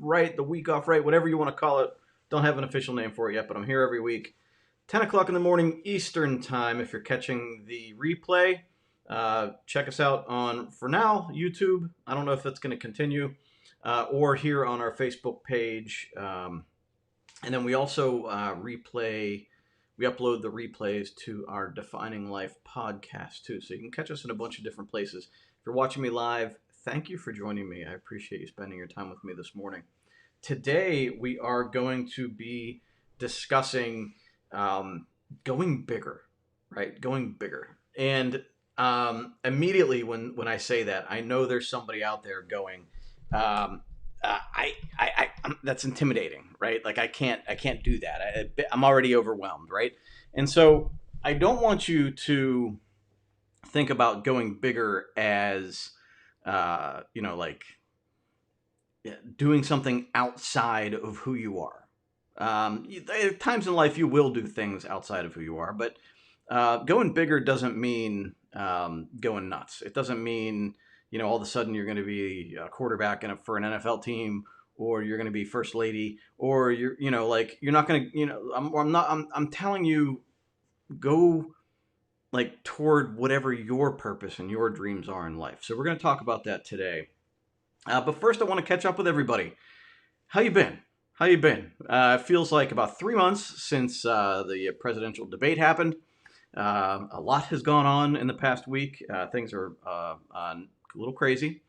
right, the week off right, whatever you want to call it. Don't have an official name for it yet, but I'm here every week. 10 o'clock in the morning Eastern time if you're catching the replay. Check us out on, for now, YouTube. I don't know if that's going to continue, or here on our Facebook page. And then we also we upload the replays to our Defining Life podcast too. So you can catch us in a bunch of different places. If you're watching me live, thank you for joining me. I appreciate you spending your time with me this morning. Today, we are going to be discussing going bigger, right? Going bigger. And immediately when I say that, I know there's somebody out there going, that's intimidating, right? Like I can't do that. I'm already overwhelmed, right? And so I don't want you to think about going bigger as, like doing something outside of who you are. At times in life, you will do things outside of who you are, but going bigger doesn't mean going nuts. It doesn't mean all of a sudden you're going to be a quarterback for an NFL team, or you're going to be first lady, or you're not going to I'm telling you, go like toward whatever your purpose and your dreams are in life. So we're going to talk about that today. But first, I want to catch up with everybody. How you been? How you been? It feels like about 3 months since the presidential debate happened. A lot has gone on in the past week. Things are a little crazy.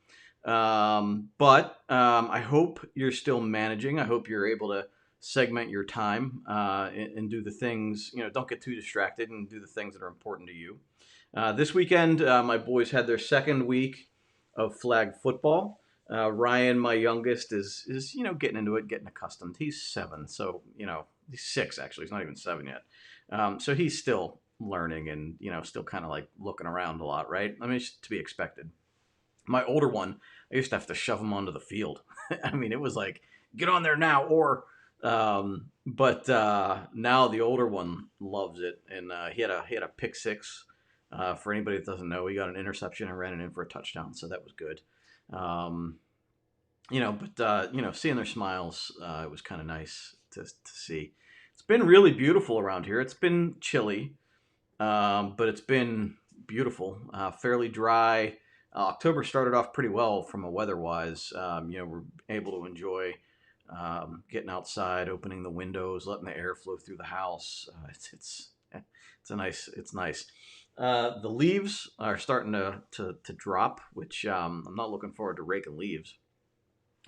But I hope you're still managing. I hope you're able to segment your time and do the things, don't get too distracted and do the things that are important to you. This weekend, my boys had their second week of flag football. Ryan, my youngest, is getting into it, getting accustomed. He's 7, so he's 6 actually. He's not even 7 yet. So he's still learning and still kind of like looking around a lot, right? I mean, it's to be expected. My older one, I used to have to shove him onto the field. I mean, it was like, get on there now, or. But now the older one loves it, and he had a pick six. For anybody that doesn't know, he got an interception and ran it in for a touchdown, so that was good. Seeing their smiles, it was kind of nice to see. It's been really beautiful around here. It's been chilly, but it's been beautiful. Fairly dry. October started off pretty well from a weather-wise. We're able to enjoy getting outside, opening the windows, letting the air flow through the house. It's nice. The leaves are starting to drop, which I'm not looking forward to raking leaves.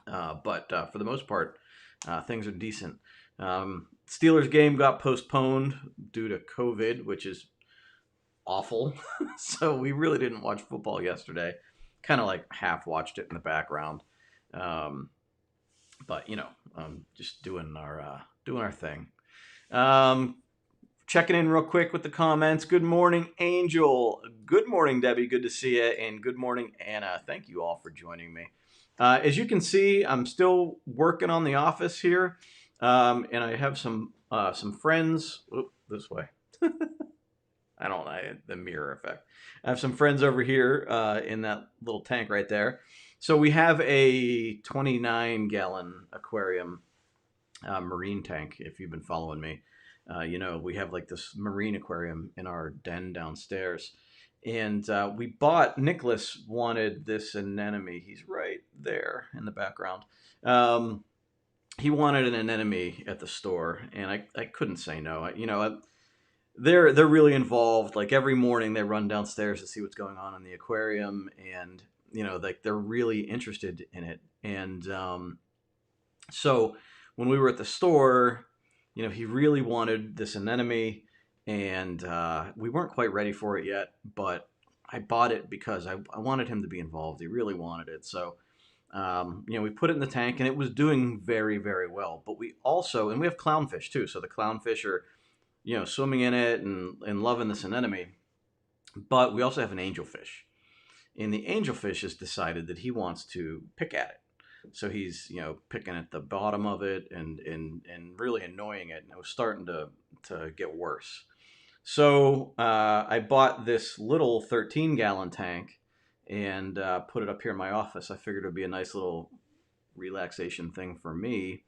But for the most part, things are decent. Steelers game got postponed due to COVID, which is awful. So we really didn't watch football yesterday. Kind of like half watched it in the background. But just doing our thing. Checking in real quick with the comments. Good morning, Angel. Good morning, Debbie. Good to see you. And good morning, Anna. Thank you all for joining me. As you can see, I'm still working on the office here, and I have some friends. This way. The mirror effect. I have some friends over here in that little tank right there. So we have a 29-gallon aquarium marine tank, if you've been following me. We have like this marine aquarium in our den downstairs. And Nicholas wanted this anemone. He's right there in the background. He wanted an anemone at the store, and I couldn't say no. They're really involved. Like every morning they run downstairs to see what's going on in the aquarium, and they're really interested in it. And so when we were at the store, he really wanted this anemone, and we weren't quite ready for it yet, but I bought it because I wanted him to be involved. He really wanted it. So we put it in the tank, and it was doing very, very well. But we have clownfish too. So the clownfish are swimming in it and loving this anemone. But we also have an angelfish. And the angelfish has decided that he wants to pick at it. So he's, picking at the bottom of it and really annoying it. And it was starting to get worse. So I bought this little 13-gallon tank and put it up here in my office. I figured it would be a nice little relaxation thing for me.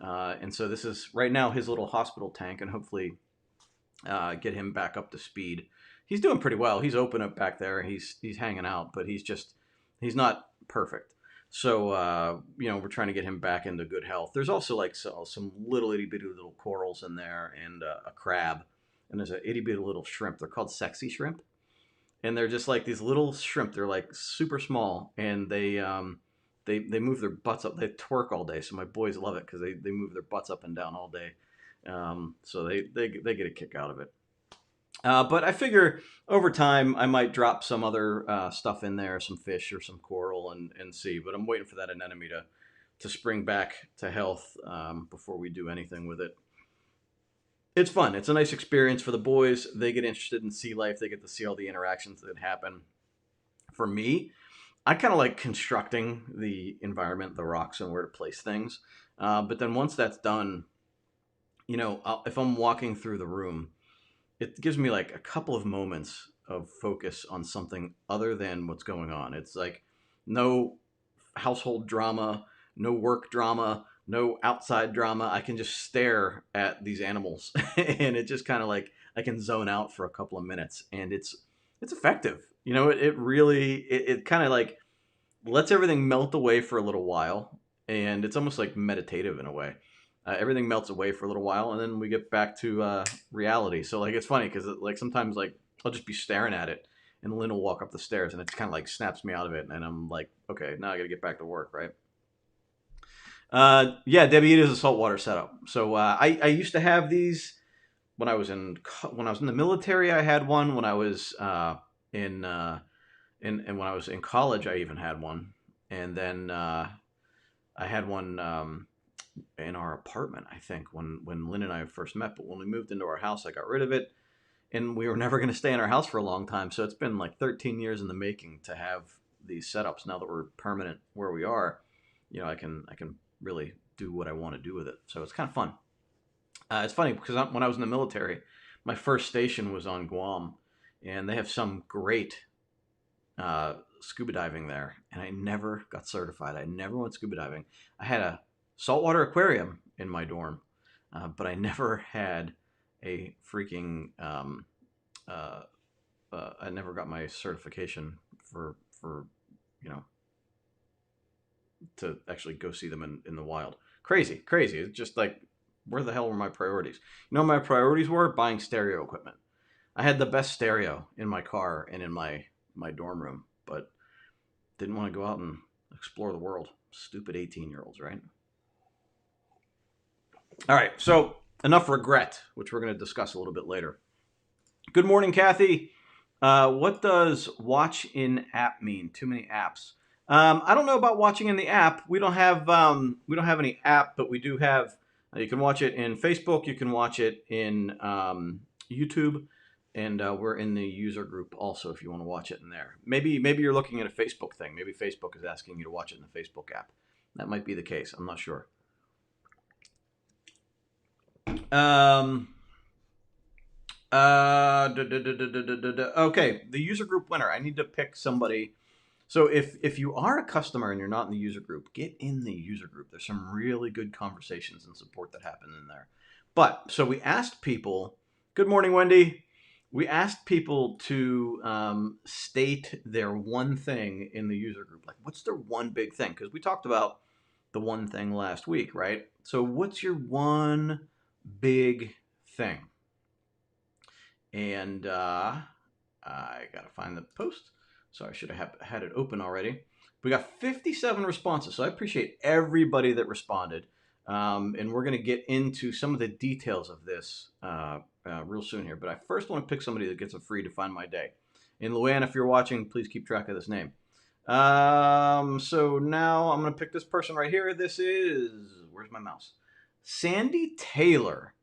And so this is right now his little hospital tank, and hopefully get him back up to speed. He's doing pretty well. He's open up back there. He's hanging out, but he's not perfect. So we're trying to get him back into good health. There's also like some little itty bitty little corals in there, and a crab, and there's a itty bitty little shrimp. They're called sexy shrimp, and they're just like these little shrimp. They're like super small, and they move their butts up. They twerk all day, so my boys love it because they move their butts up and down all day. So they get a kick out of it. But I figure over time I might drop some other stuff in there, some fish or some coral, and see. But I'm waiting for that anemone to spring back to health before we do anything with it. It's fun. It's a nice experience for the boys. They get interested in sea life. They get to see all the interactions that happen. For me, I kind of like constructing the environment, the rocks, and where to place things. But then once that's done, if I'm walking through the room, it gives me like a couple of moments of focus on something other than what's going on. It's like no household drama, no work drama, no outside drama. I can just stare at these animals and it just kind of like I can zone out for a couple of minutes, and it's effective. It really it kind of like lets everything melt away for a little while, and it's almost like meditative in a way. Everything melts away for a little while, and then we get back to reality. So like it's funny because like sometimes like I'll just be staring at it, and Lynn will walk up the stairs, and it kind of like snaps me out of it, and I'm like, okay, now I got to get back to work, right? Yeah, Debbie, it is a saltwater setup. So I used to have these when I was in the military. I had one when I was in and when I was in college. I even had one, and then I had one in our apartment. I think when Lynn and I first met, but when we moved into our house, I got rid of it, and we were never going to stay in our house for a long time. So it's been like 13 years in the making to have these setups. Now that we're permanent where we are, I can really do what I want to do with it. So it's kind of fun. It's funny because when I was in the military, my first station was on Guam, and they have some great scuba diving there, and I never got certified. I never went scuba diving. I had a saltwater aquarium in my dorm, but I never had a freaking. I never got my certification for you know to actually go see them in the wild. Crazy, crazy. It's just like where the hell were my priorities? My priorities were buying stereo equipment. I had the best stereo in my car and in my dorm room, but didn't want to go out and explore the world. Stupid 18-year-olds, right? All right, so enough regret, which we're going to discuss a little bit later. Good morning, Kathy. What does watch in app mean? Too many apps. I don't know about watching in the app. We don't have any app, but we do have. You can watch it in Facebook. You can watch it in YouTube, and we're in the user group also if you want to watch it in there. Maybe you're looking at a Facebook thing. Maybe Facebook is asking you to watch it in the Facebook app. That might be the case. I'm not sure. Um, okay, the user group winner. I need to pick somebody. So if you are a customer and you're not in the user group, get in the user group. There's some really good conversations and support that happen in there. But so we asked people. Good morning, Wendy. We asked people to state their one thing in the user group. Like, what's their one big thing? Because we talked about the one thing last week, right? So what's your one big thing? And I got to find the post. So I should have had it open already. We got 57 responses. So I appreciate everybody that responded. And we're going to get into some of the details of this real soon here. But I first want to pick somebody that gets a free Define My Day. And Luann, if you're watching, please keep track of this name. So now I'm going to pick this person right here. This is, where's my mouse? Sandy Taylor.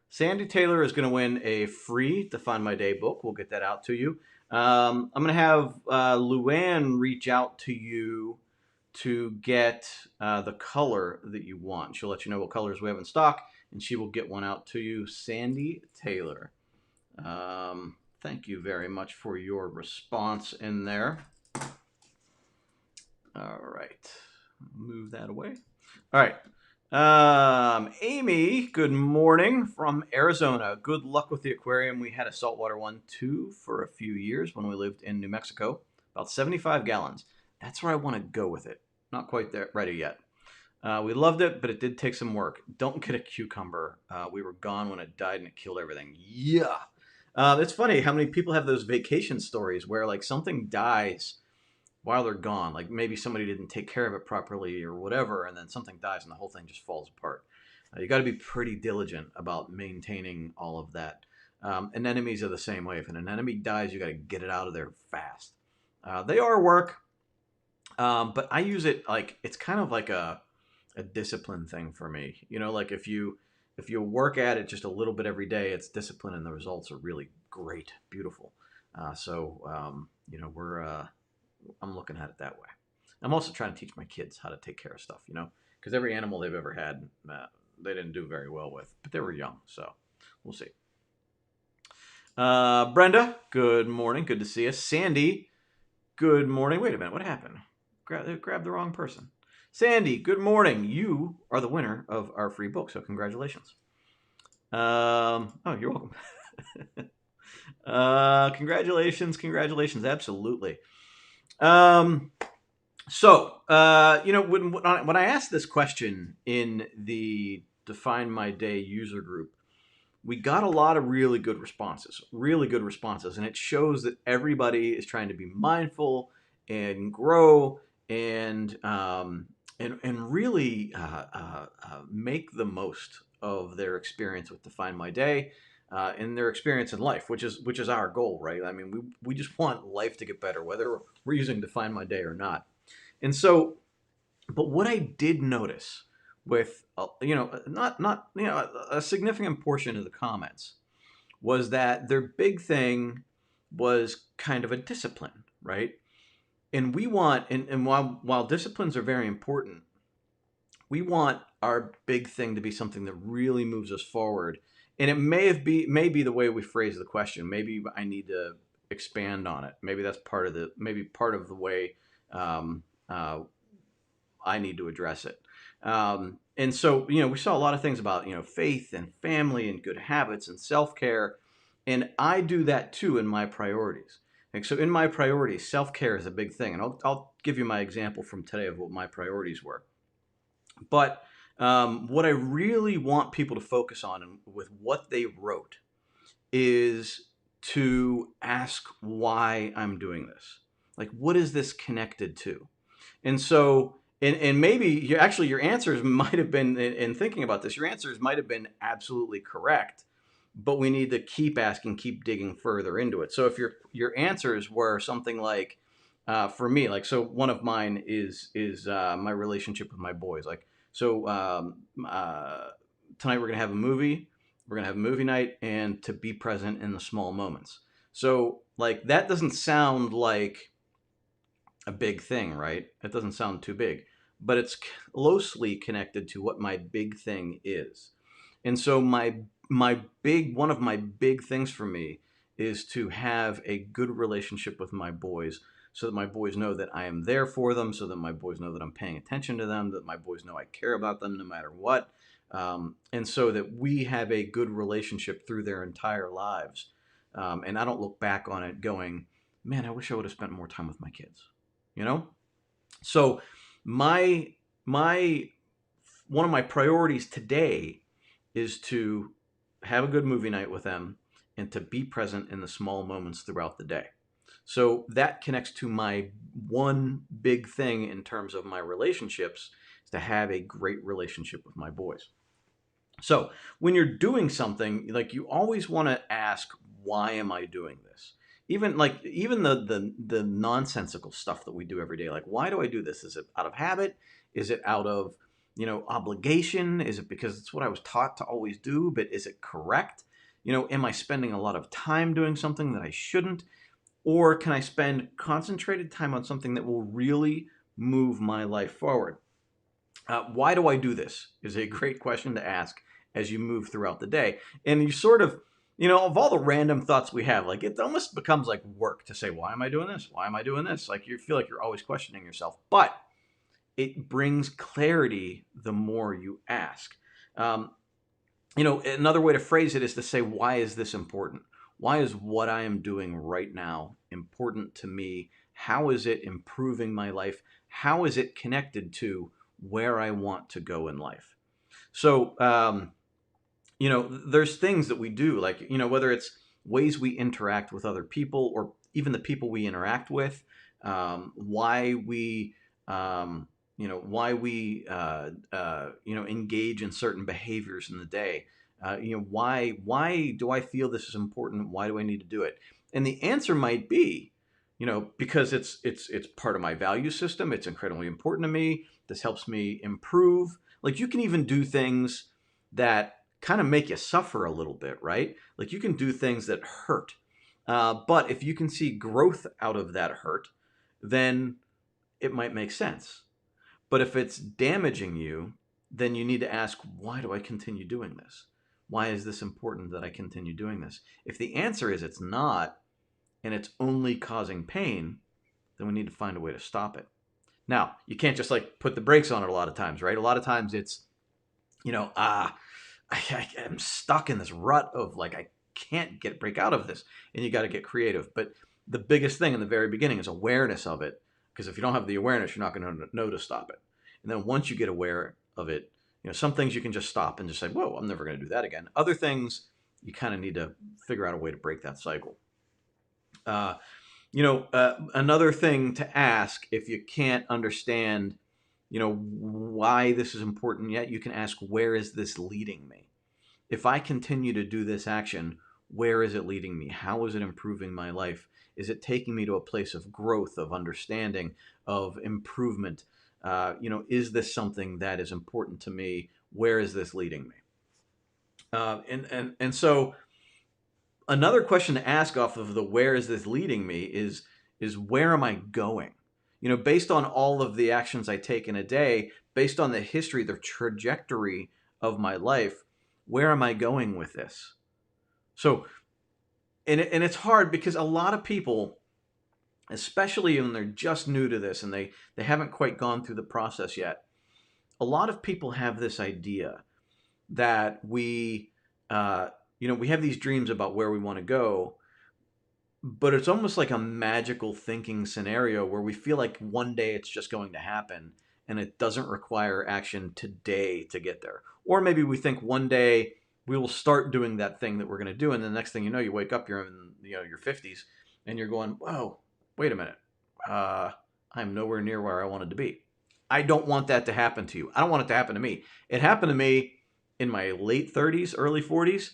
Sandy Taylor is going to win a free Define My Day book. We'll get that out to you. I'm going to have Luann reach out to you to get the color that you want. She'll let you know what colors we have in stock, and she will get one out to you. Sandy Taylor. Thank you very much for your response in there. All right. Move that away. All right. Amy, good morning from Arizona. Good luck with the aquarium. We had a saltwater one too for a few years when we lived in New Mexico, about 75 gallons. That's where I want to go with it. Not quite there, ready yet. We loved it, but it did take some work. Don't get a cucumber. We were gone when it died and it killed everything. Yeah. It's funny how many people have those vacation stories where like something dies while they're gone. Like maybe somebody didn't take care of it properly or whatever, and then something dies and the whole thing just falls apart. You got to be pretty diligent about maintaining all of that. Anemones are the same way. If an anemone dies, you got to get it out of there fast. They are work, but I use it like it's kind of like a discipline thing for me. You know, like if you work at it just a little bit every day, it's discipline, and the results are really great, beautiful. You know, I'm looking at it that way. I'm also trying to teach my kids how to take care of stuff, you know, because every animal they've ever had, they didn't do very well with, but they were young, so we'll see. Brenda, good morning. Good to see you. Sandy, good morning. Wait a minute, what happened? Grab the wrong person. Sandy, good morning. You are the winner of our free book, so congratulations. Oh, you're welcome. Congratulations. Absolutely. Um, you know, when I asked this question in the Define My Day user group, we got a lot of really good responses, and it shows that everybody is trying to be mindful and grow and really make the most of their experience with Define My Day and their experience in life, which is our goal, right? I mean, we just want life to get better, whether we're using Define My Day or not. And so, but what I did notice with you know not you know a significant portion of the comments was that their big thing was kind of a discipline, right? And we want and while disciplines are very important, we want our big thing to be something that really moves us forward. And it may be the way we phrase the question. Maybe I need to expand on it. Maybe that's part of the way um, uh, I need to address it. And so, you know, we saw a lot of things about, you know, faith and family and good habits and self care. And I do that too in my priorities. And so, in my priorities, self care is a big thing. And I'll give you my example from today of what my priorities were. But what I really want people to focus on and with what they wrote is to ask why I'm doing this. Like, what is this connected to? And so, and maybe your answers might have been in thinking about this. Your answers might have been absolutely correct, but we need to keep asking, keep digging further into it. So if your answers were something like, for me, like so, one of mine is my relationship with my boys. Like so, tonight we're gonna have a movie. We're gonna have a movie night, and to be present in the small moments. So like that doesn't sound like a big thing, right? It doesn't sound too big, but it's closely connected to what my big thing is. And so my big one of my big things for me is to have a good relationship with my boys so that my boys know that I am there for them, so that my boys know that I'm paying attention to them, that my boys know I care about them no matter what. And so that we have a good relationship through their entire lives. And I don't look back on it going, man, I wish I would have spent more time with my kids, you know? So my my one of my priorities today is to have a good movie night with them and to be present in the small moments throughout the day. So that connects to my one big thing in terms of my relationships is to have a great relationship with my boys. So when you're doing something, like you always want to ask, why am I doing this? Even the nonsensical stuff that we do every day, like why do I do this? Is it out of habit? Is it out of obligation? Is it because it's what I was taught to always do? But is it correct? Am I spending a lot of time doing something that I shouldn't? Or can I spend concentrated time on something that will really move my life forward? Why do I do this? Is a great question to ask as you move throughout the day. And you sort of, of all the random thoughts we have, like it almost becomes like work to say, why am I doing this? Why am I doing this? Like you feel like you're always questioning yourself. But it brings clarity the more you ask. Um, another way to phrase it is to say, why is this important? Why is what I am doing right now important to me? How is it improving my life? How is it connected to where I want to go in life? So, there's things that we do, like, whether it's ways we interact with other people or even the people we interact with, why we, engage in certain behaviors in the day. Why do I feel this is important? Why do I need to do it? And the answer might be, because it's part of my value system. It's incredibly important to me. This helps me improve. Like, you can even do things that kind of make you suffer a little bit, right? Like, you can do things that hurt. But if you can see growth out of that hurt, then it might make sense. But if it's damaging you, then you need to ask, why do I continue doing this? Why is this important that I continue doing this? If the answer is it's not, and it's only causing pain, then we need to find a way to stop it. Now, you can't just like put the brakes on it a lot of times, right? A lot of times it's, I'm stuck in this rut of like, I can't break out of this, and you got to get creative. But the biggest thing in the very beginning is awareness of it, because if you don't have the awareness, you're not going to know to stop it. And then once you get aware of it, some things you can just stop and just say, whoa, I'm never going to do that again. Other things, you kind of need to figure out a way to break that cycle. Another thing to ask, if you can't understand, why this is important yet, you can ask, where is this leading me? If I continue to do this action, where is it leading me? How is it improving my life? Is it taking me to a place of growth, of understanding, of improvement? Is this something that is important to me? Where is this leading me? And so another question to ask off of the where is this leading me is where am I going? Based on all of the actions I take in a day, based on the history, the trajectory of my life, where am I going with this? So, and it's hard because a lot of people, especially when they're just new to this and they haven't quite gone through the process yet, a lot of people have this idea that we have these dreams about where we want to go, but it's almost like a magical thinking scenario where we feel like one day it's just going to happen and it doesn't require action today to get there. Or maybe we think one day we will start doing that thing that we're going to do, and the next thing you know, you wake up, you're in your 50s, and you're going, whoa, wait a minute, I'm nowhere near where I wanted to be. I don't want that to happen to you. I don't want it to happen to me. It happened to me in my late 30s, early 40s,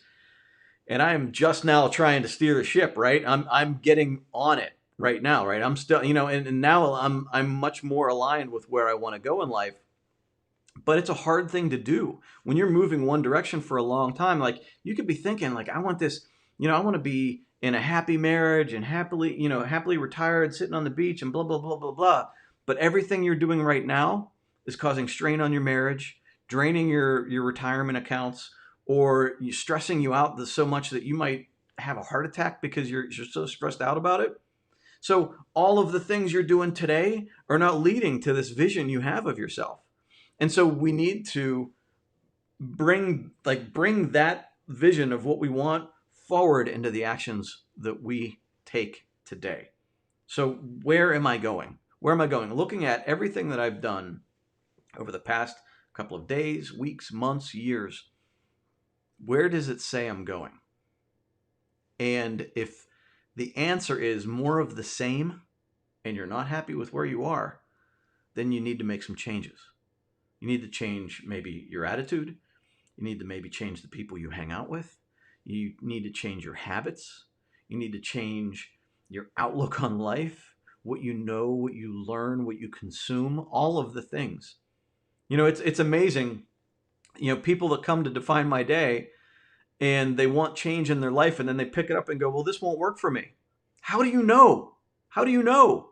and I am just now trying to steer the ship, right? I'm getting on it right now, right? I'm still, and now I'm much more aligned with where I want to go in life. But it's a hard thing to do when you're moving one direction for a long time. Like, you could be thinking, like, I want this, I want to be in a happy marriage and happily retired, sitting on the beach and blah, blah, blah, blah, blah. But everything you're doing right now is causing strain on your marriage, draining your retirement accounts, or stressing you out so much that you might have a heart attack because you're so stressed out about it. So all of the things you're doing today are not leading to this vision you have of yourself. And so we need to bring that vision of what we want forward into the actions that we take today. So where am I going? Where am I going? Looking at everything that I've done over the past couple of days, weeks, months, years, where does it say I'm going? And if the answer is more of the same and you're not happy with where you are, then you need to make some changes. You need to change maybe your attitude. You need to maybe change the people you hang out with. You need to change your habits. You need to change your outlook on life, what you know, what you learn, what you consume, all of the things. It's amazing, people that come to Define My Day and they want change in their life, and then they pick it up and go, well, this won't work for me. How do you know? How do you know?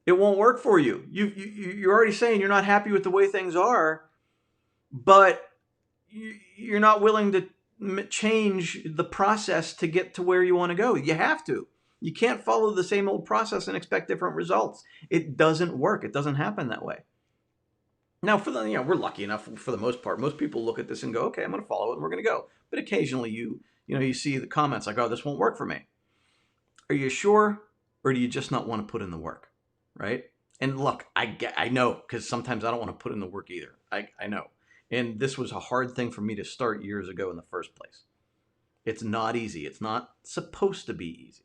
It won't work for you. You're already saying you're not happy with the way things are, but you're not willing to change the process to get to where you want to go. You have to. You can't follow the same old process and expect different results. It doesn't work. It doesn't happen that way. Now, we're lucky enough for the most part. Most people look at this and go, okay, I'm going to follow it and we're going to go. But occasionally you see the comments like, oh, this won't work for me. Are you sure? Or do you just not want to put in the work? Right? And look, I know, because sometimes I don't want to put in the work either. I know. And this was a hard thing for me to start years ago in the first place. It's not easy. It's not supposed to be easy.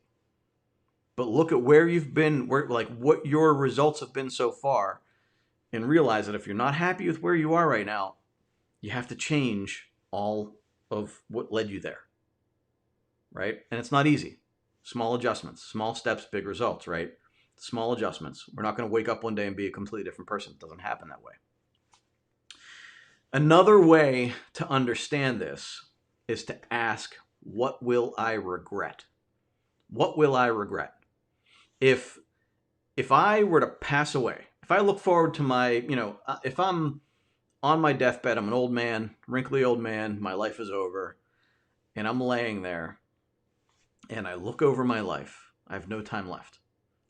But look at where you've been, what your results have been so far, and realize that if you're not happy with where you are right now, you have to change all of what led you there. Right? And it's not easy. Small adjustments, small steps, big results, right? Small adjustments. We're not going to wake up one day and be a completely different person. It doesn't happen that way. Another way to understand this is to ask, what will I regret? What will I regret? If I were to pass away, if I look forward to my, if I'm on my deathbed, I'm an old man, wrinkly old man, my life is over, and I'm laying there, and I look over my life. I have no time left.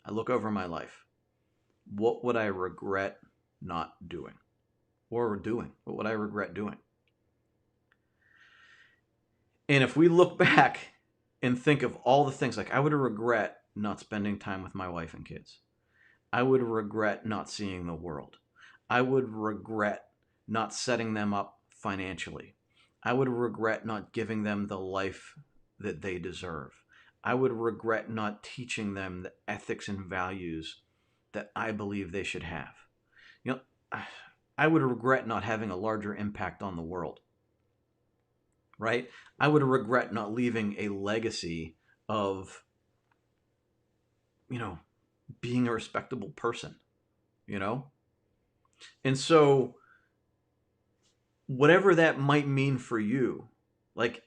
I look over my life. What would I regret not doing? Or doing? What would I regret doing? And if we look back and think of all the things, like I would regret not spending time with my wife and kids. I would regret not seeing the world. I would regret not setting them up financially. I would regret not giving them the life that they deserve. I would regret not teaching them the ethics and values that I believe they should have. I would regret not having a larger impact on the world. Right? I would regret not leaving a legacy of, being a respectable person, And so whatever that might mean for you, like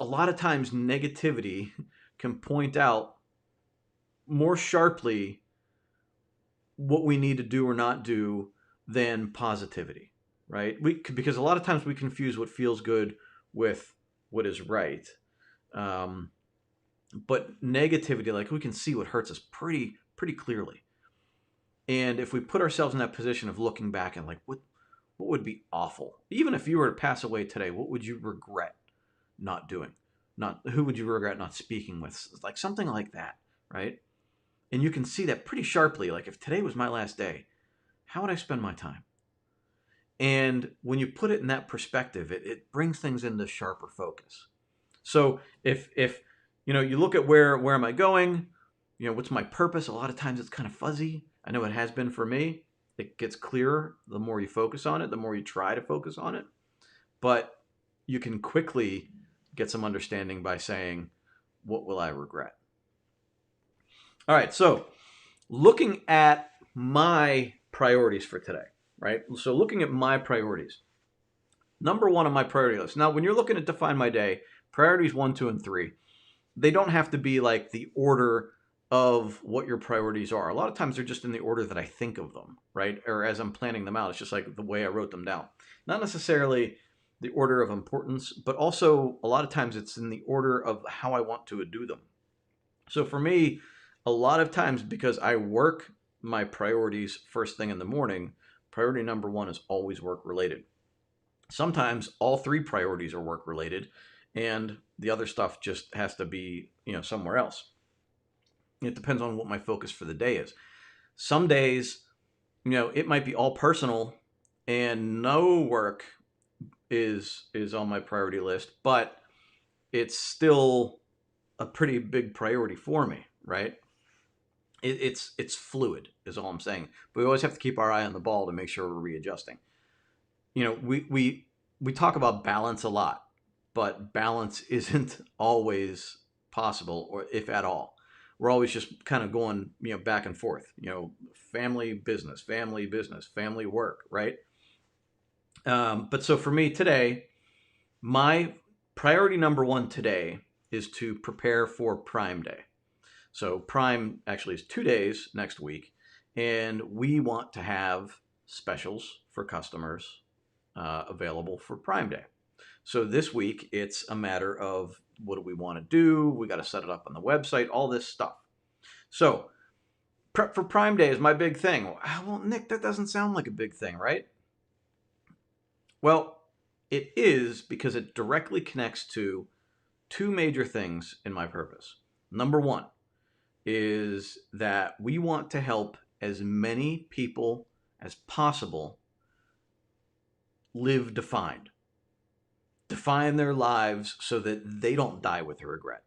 a lot of times negativity can point out more sharply what we need to do or not do than positivity, right? Because a lot of times we confuse what feels good with what is right. But negativity, like we can see what hurts us pretty clearly. And if we put ourselves in that position of looking back and like, what would be awful? Even if you were to pass away today, what would you regret not doing? Who would you regret not speaking with? Like something like that, right? And you can see that pretty sharply. Like if today was my last day, how would I spend my time? And when you put it in that perspective, it brings things into sharper focus. So if you look at where am I going? What's my purpose? A lot of times it's kind of fuzzy. I know it has been for me. It gets clearer the more you focus on it, the more you try to focus on it. But you can quickly get some understanding by saying, what will I regret? All right, so looking at my priorities for today, right? So looking at my priorities. Number one on my priority list. Now, when you're looking to define my day, priorities 1, 2, and 3, they don't have to be like the order of what your priorities are. A lot of times they're just in the order that I think of them, right? Or as I'm planning them out. It's just like the way I wrote them down. Not necessarily the order of importance, but also a lot of times it's in the order of how I want to do them. So for me, a lot of times because I work my priorities first thing in the morning, priority number 1 is always work related. Sometimes all 3 priorities are work related and the other stuff just has to be, somewhere else. It depends on what my focus for the day is. Some days, it might be all personal and no work is on my priority list, but it's still a pretty big priority for me, right? It's fluid is all I'm saying. But we always have to keep our eye on the ball to make sure we're readjusting. We talk about balance a lot, but balance isn't always possible, or if at all. We're always just kind of going, back and forth, family, business, family, work, right? But so for me today, my priority number 1 today is to prepare for Prime Day. So Prime actually is 2 days next week, and we want to have specials for customers available for Prime Day. So this week, it's a matter of what do we want to do? We got to set it up on the website, all this stuff. So prep for Prime Day is my big thing. Well, Nick, that doesn't sound like a big thing, right? Well, it is because it directly connects to two major things in my purpose. Number one is that we want to help as many people as possible live defined, define their lives so that they don't die with regret,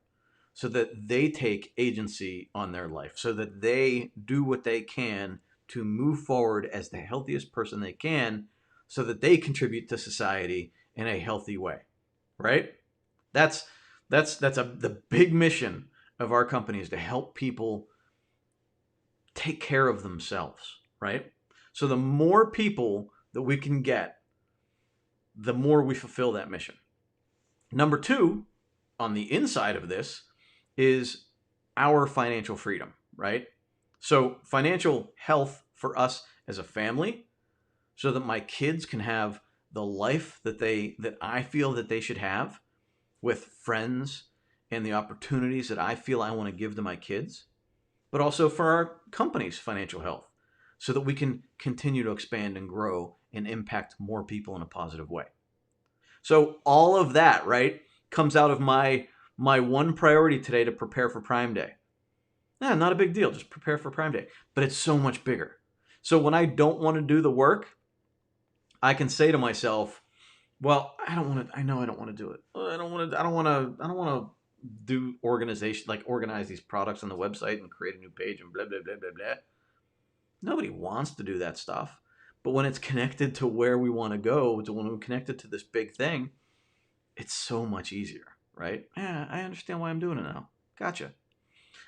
so that they take agency on their life, so that they do what they can to move forward as the healthiest person they can, so that they contribute to society in a healthy way, right? That's the big mission of our company, is to help people take care of themselves, right? So the more people that we can get, the more we fulfill that mission. Number two, on the inside of this, is our financial freedom, right? So financial health for us as a family, so that my kids can have the life that I feel that they should have, with friends and the opportunities that I feel I want to give to my kids, but also for our company's financial health, so that we can continue to expand and grow and impact more people in a positive way. So all of that, right, comes out of my one priority today, to prepare for Prime Day. Yeah, not a big deal, just prepare for Prime Day. But it's so much bigger. So when I don't want to do the work, I can say to myself, well, I don't want to. I know I don't want to do it. I don't want to. I don't want to. I don't want to do organization, like organize these products on the website and create a new page and blah blah blah blah blah. Nobody wants to do that stuff. But when it's connected to where we want to go, to when we're connected to this big thing, it's so much easier, right? Yeah, I understand why I'm doing it now. Gotcha.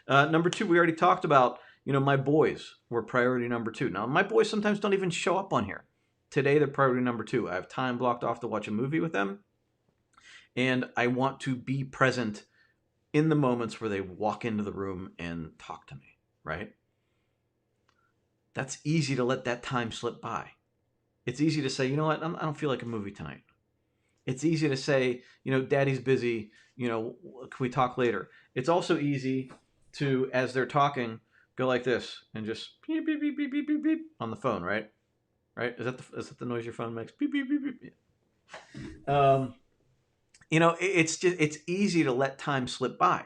Number two, we already talked about. My boys were priority number two. Now, my boys sometimes don't even show up on here. Today, they're priority number two. I have time blocked off to watch a movie with them, and I want to be present in the moments where they walk into the room and talk to me, right? That's easy to let that time slip by. It's easy to say, you know what, I don't feel like a movie tonight. It's easy to say, daddy's busy, can we talk later? It's also easy to, as they're talking, go like this and just beep, beep, beep, beep, beep, beep, beep on the phone, right? Right? Is that the noise your phone makes? Beep, beep, beep, beep, beep. It's easy to let time slip by.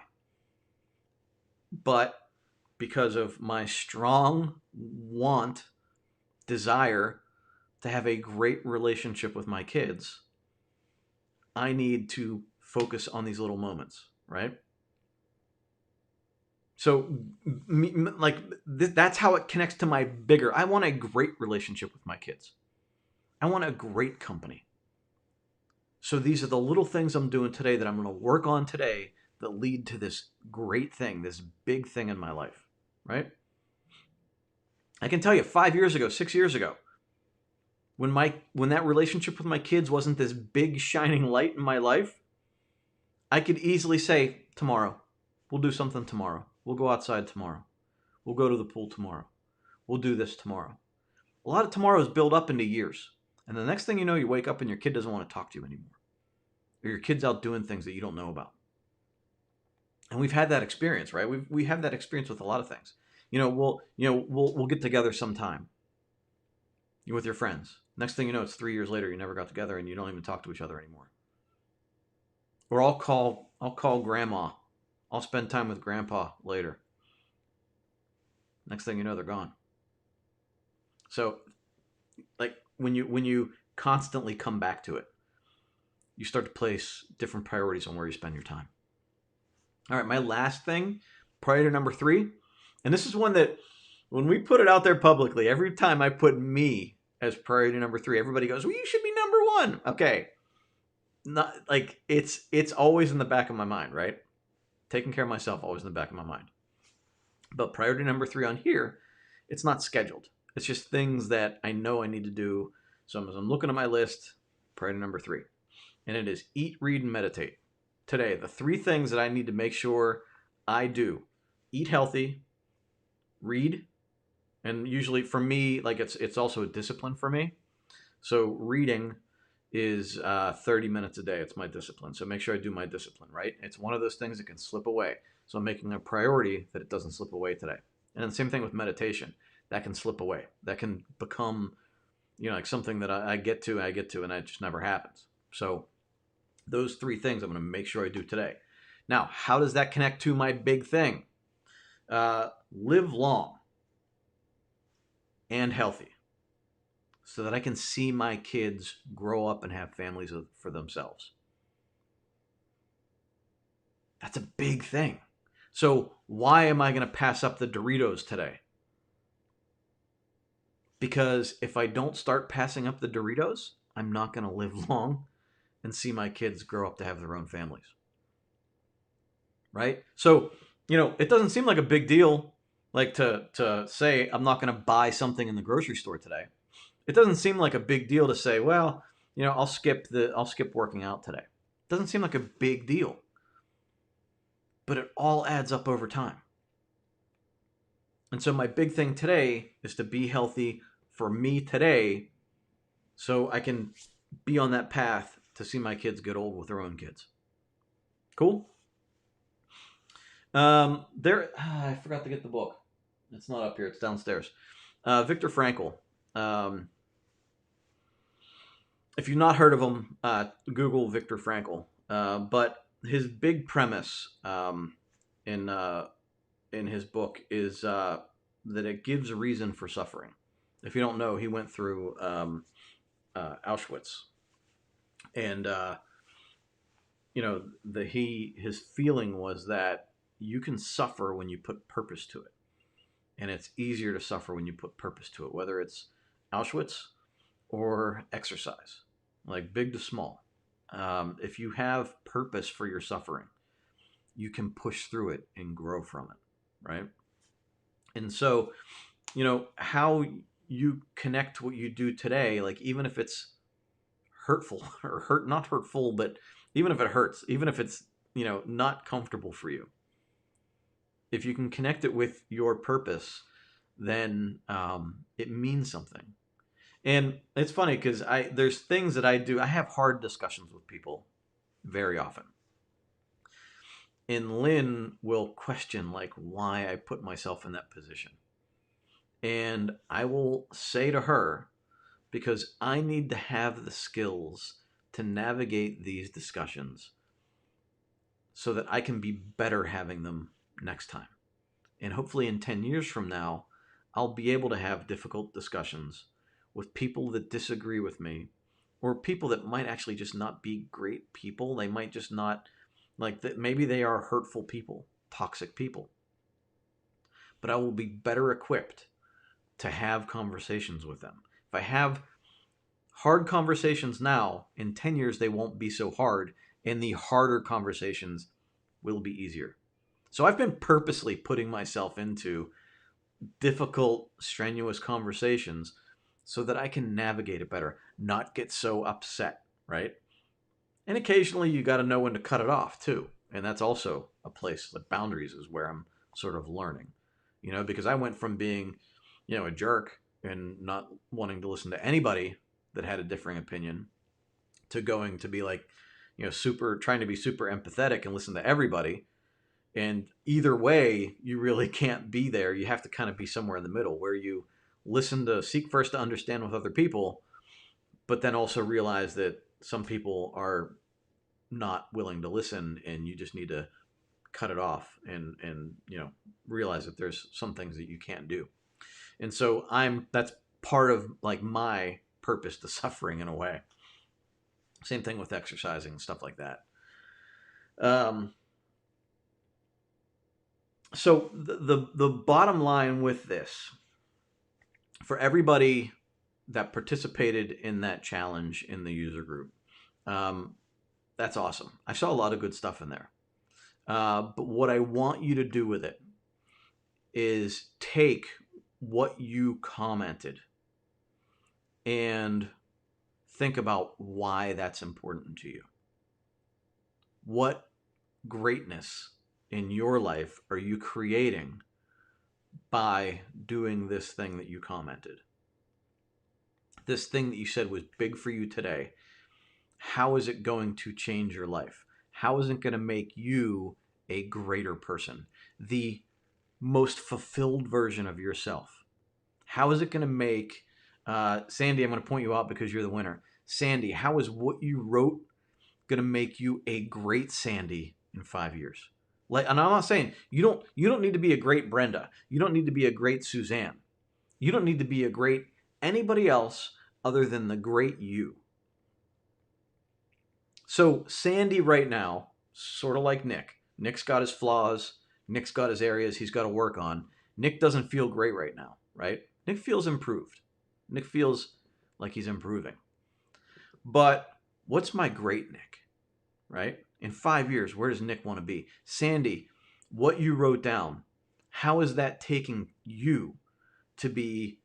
But because of my strong desire to have a great relationship with my kids, I need to focus on these little moments, right? So, that's how it connects to my bigger. I want a great relationship with my kids. I want a great company. So these are the little things I'm doing today that I'm going to work on today that lead to this great thing, this big thing in my life, right? I can tell you 5 years ago, 6 years ago, when that relationship with my kids wasn't this big shining light in my life, I could easily say, tomorrow, we'll do something tomorrow. We'll go outside tomorrow. We'll go to the pool tomorrow. We'll do this tomorrow. A lot of tomorrows build up into years. And the next thing you know, you wake up and your kid doesn't want to talk to you anymore. Or your kid's out doing things that you don't know about. And we've had that experience, right? We have that experience with a lot of things. We'll get together sometime. You're with your friends. Next thing you know, it's 3 years later, you never got together and you don't even talk to each other anymore. Or I'll call grandma. I'll spend time with grandpa later. Next thing you know, they're gone. So, like when you constantly come back to it, you start to place different priorities on where you spend your time. All right, my last thing, priority number 3, and this is one that when we put it out there publicly, every time I put me as priority number 3, everybody goes, "Well, you should be number 1." Okay. Not like it's always in the back of my mind, right? Taking care of myself, always in the back of my mind. But priority number 3 on here, it's not scheduled. It's just things that I know I need to do. So as I'm looking at my list, priority number 3, and it is eat, read, and meditate. Today, the 3 things that I need to make sure I do: eat healthy, read, and usually for me, like it's also a discipline for me. So reading is 30 minutes a day. It's my discipline. So make sure I do my discipline, right? It's one of those things that can slip away. So I'm making a priority that it doesn't slip away today. And the same thing with meditation. That can slip away. That can become, like something that I get to, and it just never happens. So those three things I'm going to make sure I do today. Now, how does that connect to my big thing? Live long and healthy so that I can see my kids grow up and have families for themselves. That's a big thing. So why am I going to pass up the Doritos today? Because if I don't start passing up the Doritos, I'm not going to live long and see my kids grow up to have their own families. Right? So, it doesn't seem like a big deal, like to say I'm not going to buy something in the grocery store today. It doesn't seem like a big deal to say, well, I'll skip working out today. It doesn't seem like a big deal. But it all adds up over time. And so my big thing today is to be healthy for me today so I can be on that path to see my kids get old with their own kids. Cool? I forgot to get the book. It's not up here. It's downstairs. Viktor Frankl. If you've not heard of him, Google Viktor Frankl. But his big premise in his book is that it gives a reason for suffering. If you don't know, he went through Auschwitz, and his feeling was that you can suffer when you put purpose to it, and it's easier to suffer when you put purpose to it, whether it's Auschwitz or exercise, like big to small. If you have purpose for your suffering, you can push through it and grow from it, right? And so, how you connect what you do today, like even if it's hurtful or not hurtful, but even if it hurts, even if it's, not comfortable for you, if you can connect it with your purpose, then it means something. And it's funny because there's things that I do. I have hard discussions with people very often. And Lynn will question like why I put myself in that position. And I will say to her, because I need to have the skills to navigate these discussions so that I can be better having them next time. And hopefully in 10 years from now, I'll be able to have difficult discussions with people that disagree with me, or people that might actually just not be great people. They might just not, like, that. Maybe they are hurtful people, toxic people. But I will be better equipped to have conversations with them. If I have hard conversations now, in 10 years they won't be so hard, and the harder conversations will be easier. So I've been purposely putting myself into difficult, strenuous conversations so that I can navigate it better, not get so upset, right? And occasionally you got to know when to cut it off too. And that's also a place, like boundaries is where I'm sort of learning, because I went from being, a jerk and not wanting to listen to anybody that had a differing opinion to going to be like, trying to be super empathetic and listen to everybody. And either way, you really can't be there. You have to kind of be somewhere in the middle where you seek first to understand with other people, but then also realize that some people are not willing to listen and you just need to cut it off and realize that there's some things that you can't do. And so that's part of like my purpose to suffering in a way. Same thing with exercising and stuff like that. So the bottom line with this, for everybody that participated in that challenge in the user group, that's awesome. I saw a lot of good stuff in there. But what I want you to do with it is take what you commented and think about why that's important to you. What greatness in your life are you creating by doing this thing that you commented? This thing that you said was big for you today. How is it going to change your life? How is it going to make you a greater person? The most fulfilled version of yourself? How is it going to make Sandy, I'm going to point you out because you're the winner. Sandy, how is what you wrote going to make you a great Sandy in 5 years? Like, and I'm not saying you don't need to be a great Brenda. You don't need to be a great Suzanne. You don't need to be a great anybody else other than the great you. So Sandy right now, sort of like Nick. Nick's got his flaws. Nick's got his areas he's got to work on. Nick doesn't feel great right now, right? Nick feels improved. Nick feels like he's improving. But what's my great Nick, right? In 5 years, where does Nick want to be? Sandy, what you wrote down, how is that taking you to be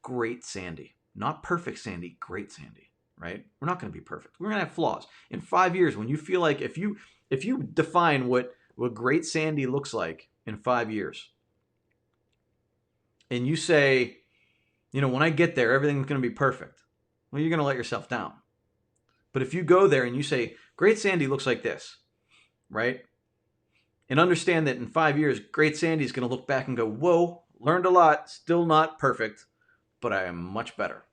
great Sandy? Not perfect Sandy, great Sandy, right? We're not going to be perfect. We're going to have flaws. In 5 years, when you feel like if you define what great Sandy looks like in 5 years, and you say, when I get there, everything's going to be perfect. Well, you're going to let yourself down. But if you go there and you say, great Sandy looks like this, right? And understand that in 5 years, great Sandy's going to look back and go, whoa, learned a lot, still not perfect, but I am much better,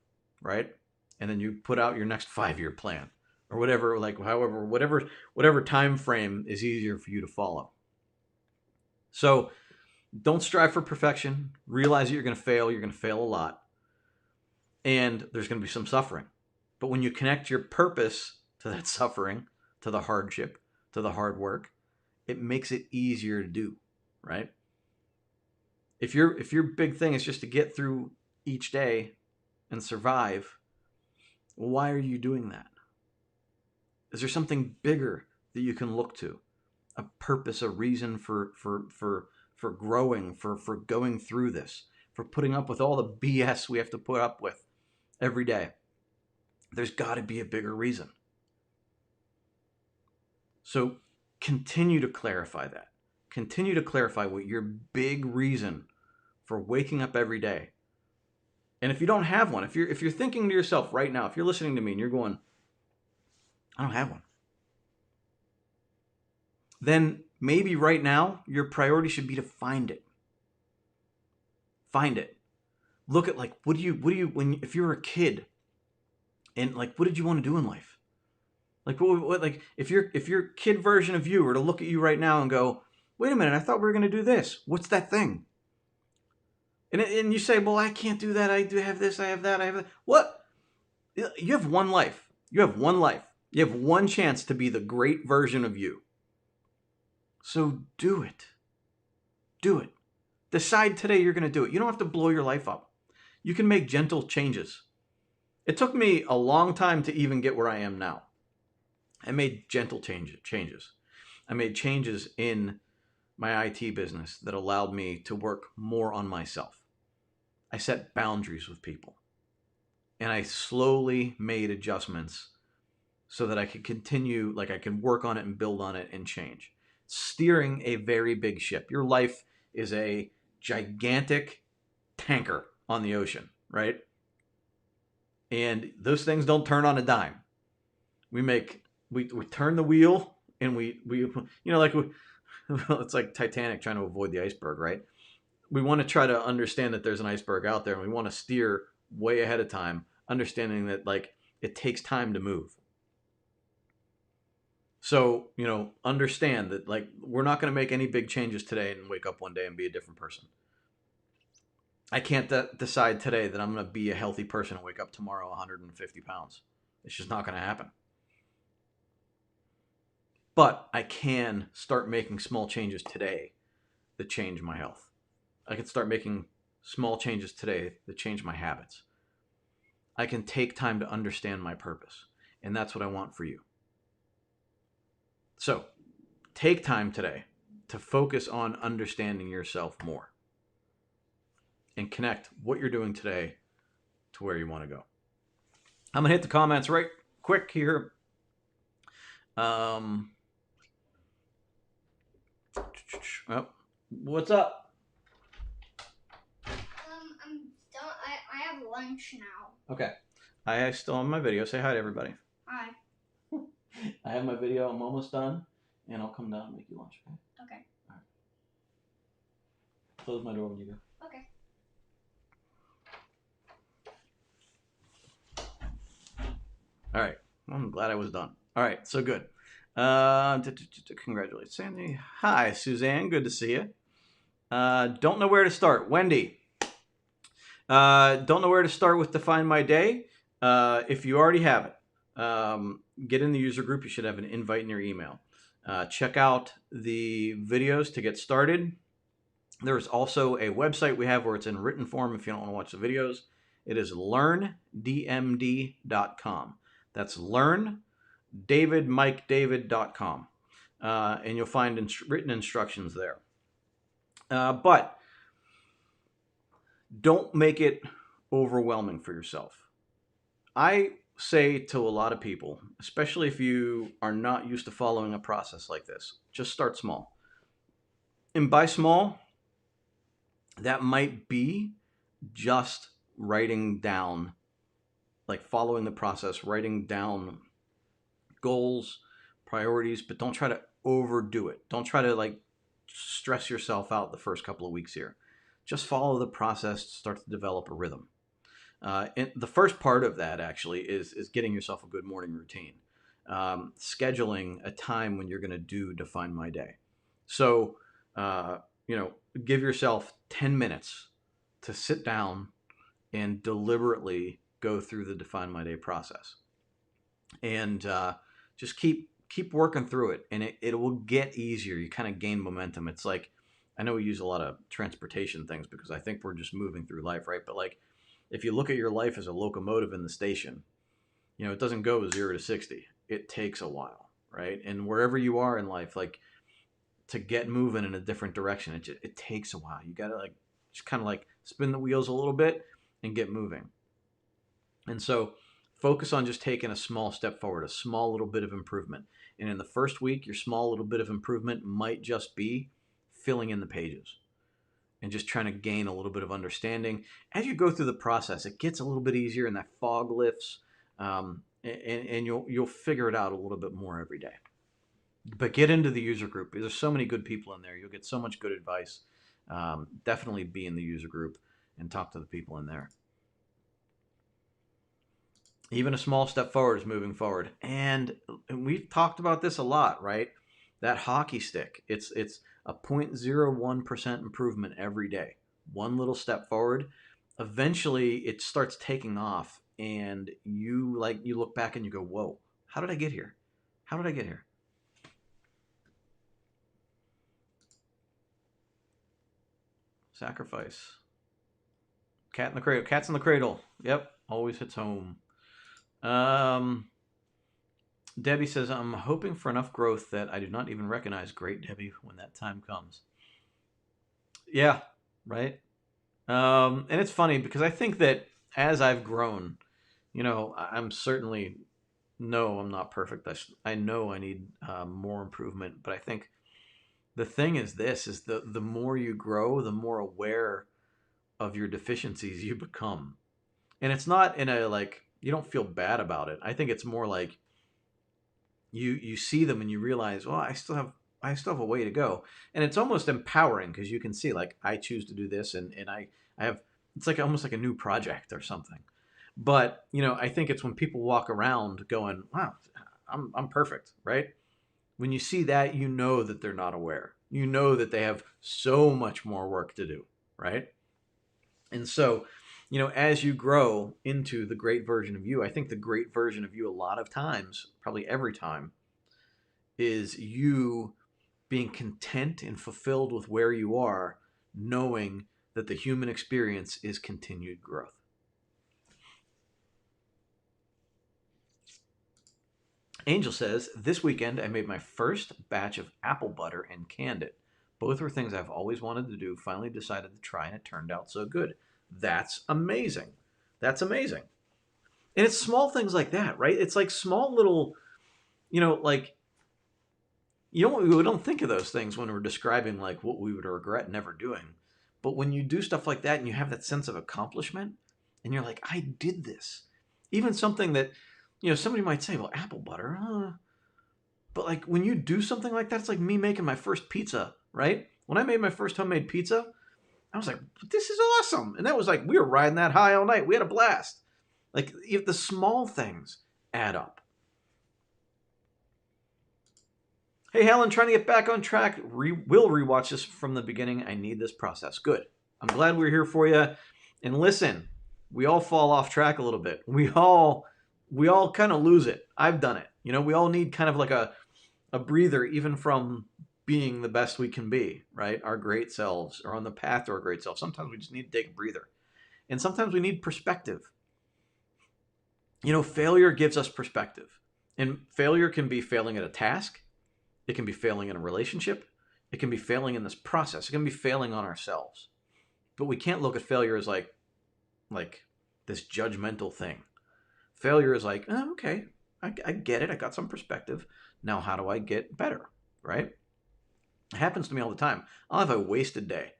right? And then you put out your next 5-year plan or whatever, whatever time frame is easier for you to follow. So don't strive for perfection. Realize that you're going to fail. You're going to fail a lot. And there's going to be some suffering. But when you connect your purpose to that suffering, to the hardship, to the hard work, it makes it easier to do, right? If your big thing is just to get through each day and survive, well, why are you doing that? Is there something bigger that you can look to? A purpose, a reason for growing, for going through this, for putting up with all the BS we have to put up with every day. There's got to be a bigger reason. So continue to clarify that. Continue to clarify what your big reason for waking up every day. And if you don't have one, if you're thinking to yourself right now, if you're listening to me and you're going, I don't have one, then maybe right now your priority should be to find it. Find it. Look at like what do you if you're a kid and like what did you want to do in life? Like what like if your kid version of you were to look at you right now and go, wait a minute, I thought we were going to do this. What's that thing? And you say, well, I can't do that. I do have this. I have that. I have that. What? You have one life. You have one life. You have one chance to be the great version of you. So do it. Do it. Decide today you're going to do it. You don't have to blow your life up. You can make gentle changes. It took me a long time to even get where I am now. I made gentle changes. I made changes in my IT business that allowed me to work more on myself. I set boundaries with people. And I slowly made adjustments so that I could continue, like I could work on it and build on it and change. Steering a very big ship. Your life is a gigantic tanker on the ocean, right? And those things don't turn on a dime. We turn the wheel and we like it's like Titanic trying to avoid the iceberg, right? We want to try to understand that there's an iceberg out there and we want to steer way ahead of time, understanding that like it takes time to move. So, understand that like we're not going to make any big changes today and wake up one day and be a different person. I can't decide today that I'm going to be a healthy person and wake up tomorrow 150 pounds. It's just not going to happen. But I can start making small changes today that change my health. I can start making small changes today that change my habits. I can take time to understand my purpose. And that's what I want for you. So take time today to focus on understanding yourself more and connect what you're doing today to where you want to go. I'm going to hit the comments right quick here. Oh, what's up? I'm done. I have lunch now. Okay. I still have my video. Say hi to everybody. Hi. I have my video. I'm almost done. And I'll come down and make you lunch, okay? Okay. All right. Close my door when you go. Okay. All right. Well, I'm glad I was done. All right. So good. Congratulations, Sandy. Hi, Suzanne. Good to see you. Don't know where to start. Wendy. Don't know where to start with Define My Day. If you already have it, get in the user group. You should have an invite in your email. Check out the videos to get started. There's also a website we have where it's in written form if you don't want to watch the videos. It is learndmd.com. That's learndavidmikedavid.com. And you'll find written instructions there. But don't make it overwhelming for yourself. I say to a lot of people, especially if you are not used to following a process like this, just start small. And by small, that might be just writing down, like following the process, writing down goals, priorities, but don't try to overdo it. Don't try to like stress yourself out the first couple of weeks here. Just follow the process, start to develop a rhythm. And the first part of that actually is getting yourself a good morning routine. Scheduling a time when you're going to Define My Day. So, give yourself 10 minutes to sit down and deliberately go through the Define My Day process. And just keep working through it, and it will get easier. You kind of gain momentum. It's like, I know we use a lot of transportation things because I think we're just moving through life, right? But like, if you look at your life as a locomotive in the station, it doesn't go 0 to 60. It takes a while, right? And wherever you are in life, like, to get moving in a different direction, it takes a while. You got to like just kind of like spin the wheels a little bit and get moving. And so focus on just taking a small step forward, a small little bit of improvement. And in the first week, your small little bit of improvement might just be filling in the pages and just trying to gain a little bit of understanding. As you go through the process, it gets a little bit easier and that fog lifts, and you'll figure it out a little bit more every day. But get into the user group. There's so many good people in there. You'll get so much good advice. Definitely be in the user group and talk to the people in there. Even a small step forward is moving forward. And we've talked about this a lot, right? That hockey stick, it's a 0.01% improvement every day. One little step forward. Eventually it starts taking off, and you look back and you go, whoa, how did I get here? How did I get here? Sacrifice. Cat in the cradle. Cat's in the cradle. Yep. Always hits home. Debbie says, I'm hoping for enough growth that I do not even recognize Great Debbie when that time comes. Yeah, right. And it's funny because I think that as I've grown, I'm certainly, no, I'm not perfect. I know I need more improvement, but I think the thing is the more you grow, the more aware of your deficiencies you become. And it's not in a like, you don't feel bad about it. I think it's more like you see them and you realize, well, I still have a way to go. And it's almost empowering because you can see like, I choose to do this, and I have, it's like almost like a new project or something. But I think it's when people walk around going, wow, I'm perfect, right? When you see that, that they're not aware. That they have so much more work to do, right? And so, as you grow into the great version of you, I think the great version of you a lot of times, probably every time, is you being content and fulfilled with where you are, knowing that the human experience is continued growth. Angel says, this weekend I made my first batch of apple butter and canned it. Both were things I've always wanted to do. Finally decided to try, and it turned out so good. That's amazing. That's amazing. And it's small things like that, right? It's like small little, like, we don't think of those things when we're describing like what we would regret never doing. But when you do stuff like that and you have that sense of accomplishment and you're like, I did this. Even something that, somebody might say, well, apple butter, but like when you do something like that, it's like me making my first pizza, right? When I made my first homemade pizza, I was like, this is awesome. And that was like, we were riding that high all night. We had a blast. Like, if the small things add up. Hey, Helen, trying to get back on track. Will rewatch this from the beginning. I need this process. Good. I'm glad we're here for you. And listen, we all fall off track a little bit. We all kind of lose it. I've done it. You know, we all need kind of like a breather, even from being the best we can be, right? Our great selves, or on the path to our great self. Sometimes we just need to take a breather. And sometimes we need perspective. You know, failure gives us perspective. And failure can be failing at a task. It can be failing in a relationship. It can be failing in this process. It can be failing on ourselves. But we can't look at failure as like this judgmental thing. Failure is like, oh, okay, I get it. I got some perspective. Now, how do I get better, right? It happens to me all the time. I'll have a wasted day.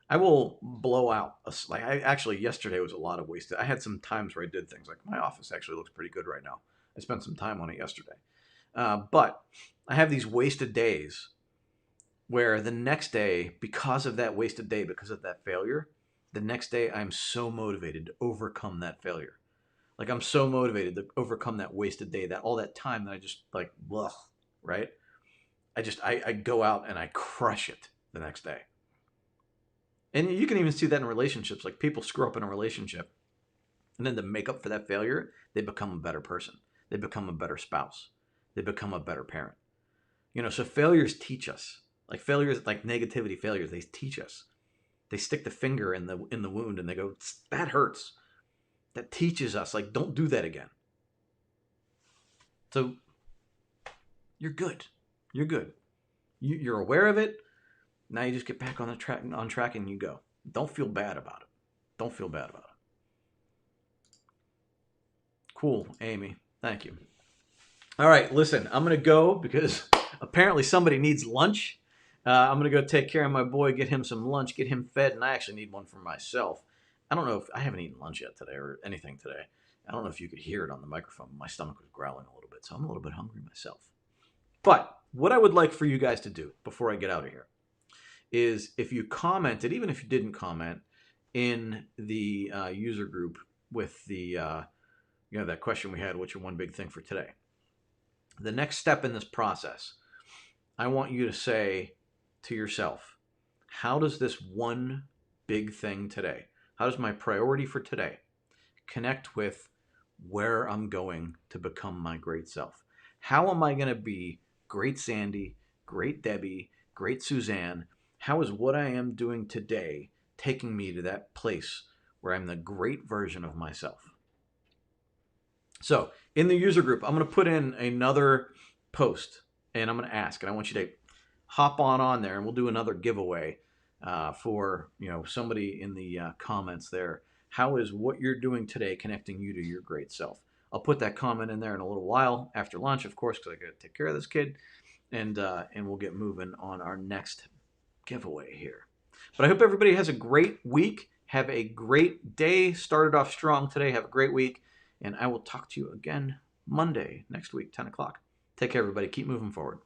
I will blow out. Yesterday was a lot of wasted. I had some times where I did things like my office actually looks pretty good right now. I spent some time on it yesterday. But I have these wasted days where the next day, because of that wasted day, because of that failure, the next day I'm so motivated to overcome that failure. Like I'm so motivated to overcome that wasted day, that all that time that I just like, ugh, right? I go out and I crush it the next day. And you can even see that in relationships. Like people screw up in a relationship, and then to make up for that failure, they become a better person. They become a better spouse. They become a better parent. You know, so failures teach us. Like failures, like negativity failures, they teach us. They stick the finger in the wound and they go, that hurts. That teaches us, like, don't do that again. So you're good. You're good. You're aware of it. Now you just get back on track and you go. Don't feel bad about it. Don't feel bad about it. Cool, Amy. Thank you. All right, listen, I'm going to go because apparently somebody needs lunch. I'm going to go take care of my boy, get him some lunch, get him fed, and I actually need one for myself. I don't know if I haven't eaten lunch yet today or anything today. I don't know if you could hear it on the microphone. My stomach was growling a little bit, so I'm a little bit hungry myself. But what I would like for you guys to do before I get out of here is if you commented, even if you didn't comment, in the user group with the that question we had, what's your one big thing for today? The next step in this process, I want you to say to yourself, how does this one big thing today, how does my priority for today connect with where I'm going to become my great self? How am I going to be great Sandy, great Debbie, great Suzanne? How is what I am doing today taking me to that place where I'm the great version of myself? So in the user group, I'm going to put in another post and I'm going to ask, and I want you to hop on there and we'll do another giveaway for somebody in the comments there. How is what you're doing today connecting you to your great self? I'll put that comment in there in a little while after lunch, of course, because I got to take care of this kid, and we'll get moving on our next giveaway here. But I hope everybody has a great week. Have a great day. Started off strong today. Have a great week. And I will talk to you again Monday next week, 10 o'clock. Take care, everybody. Keep moving forward.